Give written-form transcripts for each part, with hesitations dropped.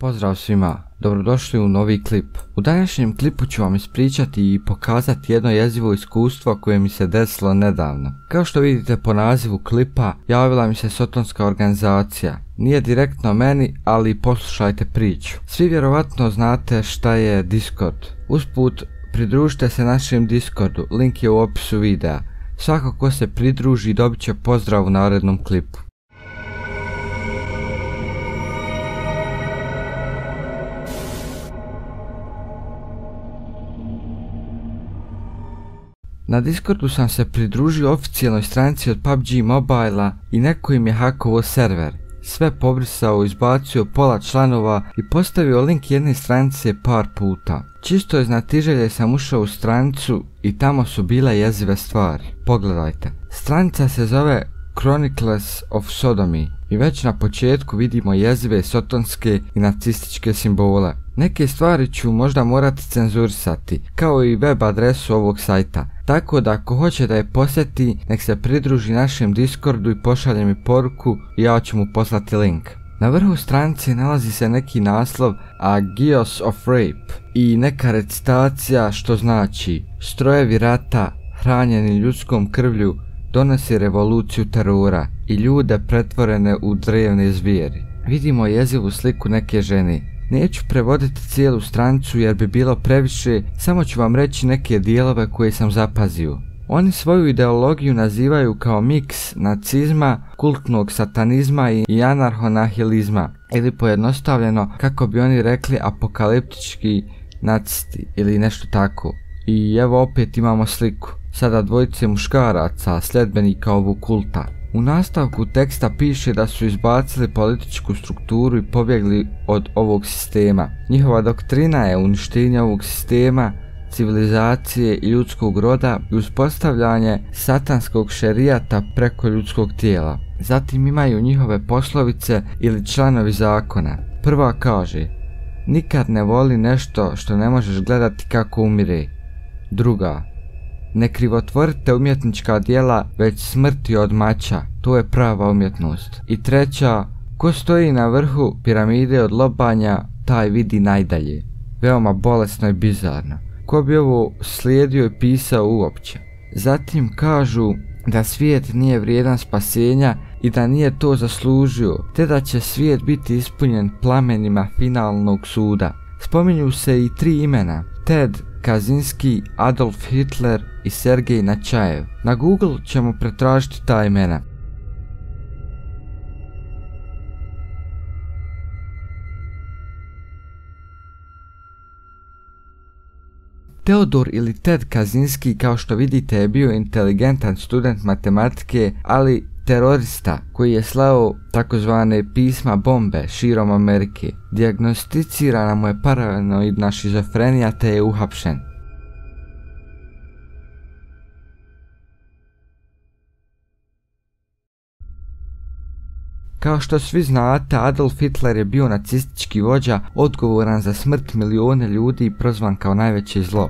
Pozdrav svima, dobrodošli u novi klip. U današnjem klipu ću vam ispričati i pokazati jedno jezivo iskustvo koje mi se desilo nedavno. Kao što vidite po nazivu klipa, javila mi se sotonska organizacija. Nije direktno meni, ali poslušajte priču. Svi vjerovatno znate šta je Discord. Usput, pridružite se našem Discordu, link je u opisu videa. Svako ko se pridruži dobit će pozdrav u narednom klipu. Na Discordu sam se pridružio oficijalnoj stranici od PUBG Mobile-a i neko im je hakovao server. Sve pobrisao, izbacio pola članova i postavio link jedne stranice par puta. Čisto iz znatiželje sam ušao u stranicu i tamo su bile jezive stvari. Pogledajte. Stranica se zove Chronicles of Sodomy i već na početku vidimo jezive sotonske i nacističke simbole. Neke stvari ću možda morati cenzurisati, kao i web adresu ovog sajta. Tako da ako hoće da je posjeti, nek se pridruži našem Discordu i pošalje mi poruku i ja ću mu poslati link. Na vrhu stranice nalazi se neki naslov Agios of Rape i neka recitacija što znači: strojevi rata, hranjeni ljudskom krvlju, donosi revoluciju terora i ljude pretvorene u drevne zvijeri. Vidimo jezivu sliku neke žene. Neću prevoditi cijelu stranicu jer bi bilo previše, samo ću vam reći neke dijelove koje sam zapazio. Oni svoju ideologiju nazivaju kao miks nacizma, kultnog satanizma i anarhonahilizma, ili pojednostavljeno kako bi oni rekli apokaliptički nacisti ili nešto tako. I evo opet imamo sliku, sada dvojice muškaraca, sljedbenika ovog kulta. U nastavku teksta piše da su izbacili političku strukturu i pobjegli od ovog sistema. Njihova doktrina je uništenje ovog sistema, civilizacije i ljudskog roda i uspostavljanje satanskog šerijata preko ljudskog tijela. Zatim imaju njihove poslovice ili članovi zakona. Prva kaže: nikad ne voli nešto što ne možeš gledati kako umire. Druga: ne krivotvorite umjetnička djela, već smrti od mača, to je prava umjetnost. I treća: ko stoji na vrhu piramide od lobanja, taj vidi najdalje. Veoma bolesno i bizarno. Ko bi ovo slijedio i pisao uopće? Zatim kažu da svijet nije vrijedan spasenja i da nije to zaslužio, te da će svijet biti ispunjen plamenima finalnog suda. Spominju se i 3 imena: Ted Kaczynski, Adolf Hitler i Sergej Načajev. Na Google ćemo pretražiti ta imena. Teodor ili Ted Kaczynski, kao što vidite, je bio inteligentan student matematike, ali terorista koji je slao takozvane pisma bombe širom Amerike. Dijagnosticirana mu je paranoidna šizofrenija te je uhapšen. Kao što svi znate, Adolf Hitler je bio nacistički vođa odgovoran za smrt milijone ljudi i prozvan kao najveće zlo.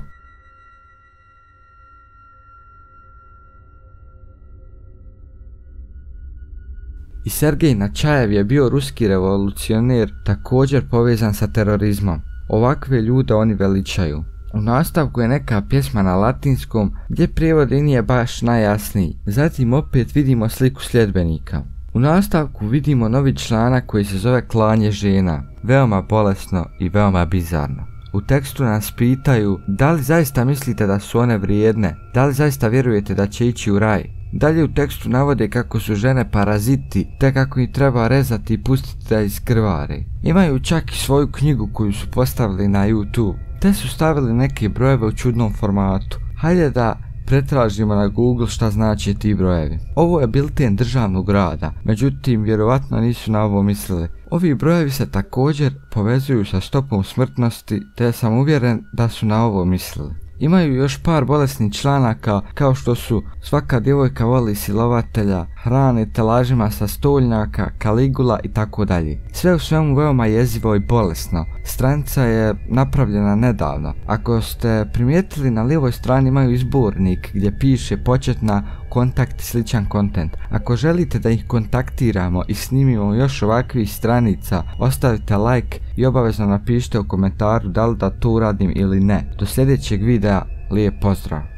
I Sergej Načajev je bio ruski revolucioner, također povezan sa terorizmom. Ovakve ljude oni veličaju. U nastavku je neka pjesma na latinskom gdje prijevod i nije baš najjasniji. Zatim opet vidimo sliku sljedbenika. U nastavku vidimo novi članak koji se zove Klanje žena. Veoma bolesno i veoma bizarno. U tekstu nas pitaju da li zaista mislite da su one vrijedne, da li zaista vjerujete da će ići u raj. Dalje u tekstu navode kako su žene paraziti, te kako ih treba rezati i pustiti da iskrvare. Imaju čak i svoju knjigu koju su postavili na YouTube, te su stavili neke brojeve u čudnom formatu. Hajde da pretražimo na Google šta znači ti brojevi. Ovo je bilten državnog rada, međutim vjerovatno nisu na ovo mislili. Ovi brojevi se također povezuju sa stopom smrtnosti, te sam uvjeren da su na ovo mislili. Imaju još par bolesnih članaka kao što su svaka djevojka voli silovatelja, hranite lažima sa stoljnjaka, Caligula i tako dalje. Sve u svemu veoma jezivo i bolesno. Stranica je napravljena nedavno. Ako ste primijetili, na lijevoj strani imaju izbornik gdje piše početna, kontakt i sličan kontent. Ako želite da ih kontaktiramo i snimimo još ovakvih stranica, ostavite like i obavezno napišite u komentaru da li da to uradim ili ne. Do sljedećeg videa, lijep pozdrav!